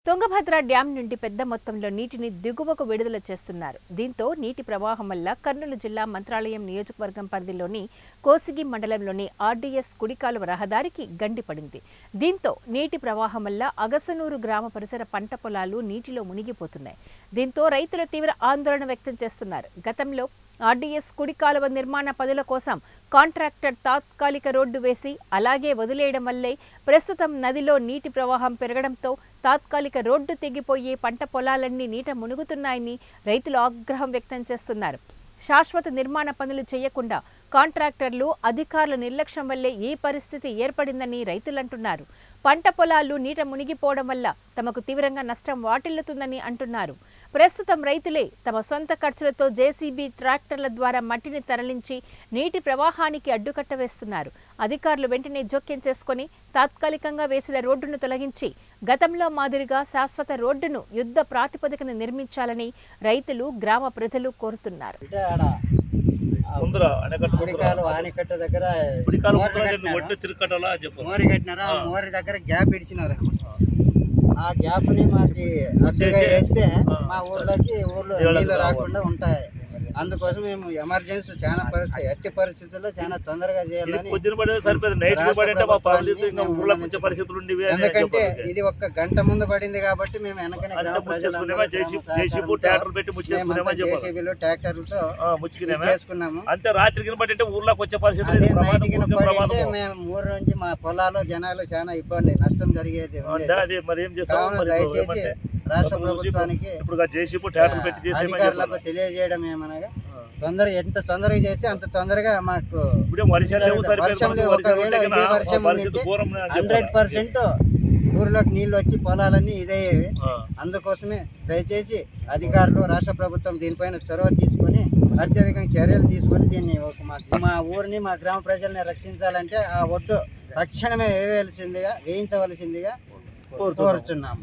Tungabhadra dam నుండి పెద్ద మొత్తంలో నీటిని దిగువకు విడుదల చేస్తున్నారు. దీంతో నీటి ప్రవాహం వల్ల కర్నూలు జిల్లా మంత్రాలయం నియోజకవర్గం పరిధిలోని కోసిగి మండలంలోని ఆర్డీఎస్ కుడికాలువ రహదారికి గండి పడింది. దీంతో నీటి ప్రవాహం వల్ల అగసనూరు గ్రామ పరిసర పంట పొలాలు నీటిలో మునిగిపోతున్నాయి. దీంతో రైతులు తీవ్ర ఆందోళన వ్యక్తం చేస్తున్నారు. గతంలో ఆర్డీఎస్ కుడికాలువ నిర్మాణ పనుల కోసం కాంట్రాక్టర్ తాత్కాలిక రోడ్డు వేసి అలాగే వదిలేయడం వల్లే ప్రస్తుతం నదిలో నీటి ప్రవాహం పెరగడంతో తాత్కాలిక రోడ్డు తెగిపోయి పంట పొలాలన్నీ నీట మునుగుతున్నాయని రైతులు ఆగ్రహం వ్యక్తం చేస్తున్నారు. శాశ్వత నిర్మాణ పనులు చేయకుండా కాంట్రాక్టర్లు అధికారుల నిర్లక్ష్యం వల్లే ఈ పరిస్థితి ఏర్పడిందని రైతులంటున్నారు. పంట పొలాలు నీట మునిగిపోవడం వల్ల తమకు తీవ్రంగా నష్టం వాటిల్లుతుందని అంటున్నారు. ప్రస్తుతం రైతులే తమ సొంత ఖర్చులతో జేసీబీ ట్రాక్టర్ల ద్వారా మట్టిని తరలించి నీటి ప్రవాహానికి అడ్డుకట్ట వేస్తున్నారు. అధికారులు వెంటనే జోక్యం చేసుకుని తాత్కాలికంగా వేసిన రోడ్డును తొలగించి గతంలో మాదిరిగా శాశ్వత రోడ్డును యుద్ధ ప్రాతిపదికన నిర్మించాలని రైతులు, గ్రామ ప్రజలు కోరుతున్నారు. ఆనకట్ట దగ్గర మోరి కట్టినారా, మోరి దగ్గర గ్యాప్ ఇడిచినారు. ఆ గ్యాప్ ని మాకు అడ్డుగా వేస్తే మా ఊర్లో నీళ్ళు రాకుండా ఉంటాయి. అందుకోసం మేము ఎమర్జెన్సీ చాలా పరిస్థితి ఎట్టి పరిస్థితుల్లో చాలా తొందరగా చేయాలని. ఎందుకంటే ఇది ఒక్క గంట ముందు పడింది కాబట్టి మేము వెనకనే జేసీబీలు ట్రాక్టర్లతో చేసుకున్నాము. పడితే మేము ఊరు నుంచి మా పొలాలు జనాలు చాలా ఇబ్బంది నష్టం జరిగేది. దయచేసి రాష్ట్ర ప్రభుత్వానికి అధికారులకు తెలియజేయడం ఏమనగా ఎంత తొందరగా చేస్తే అంత తొందరగా మాకు వర్షంలో ఒకవేళ ఇదే వర్షం 100% ఊరిలోకి నీళ్ళు వచ్చి పొలాలన్నీ ఇదయ్యేవి. అందుకోసమే దయచేసి అధికారులు, రాష్ట్ర ప్రభుత్వం దీనిపైన చొరవ తీసుకొని అత్యధికంగా చర్యలు తీసుకొని దీన్ని మా ఊరిని, మా గ్రామ ప్రజల్ని రక్షించాలంటే ఆ ఒడ్డు తక్షణమే వేయించవలసిందిగా కోరుచున్నాము.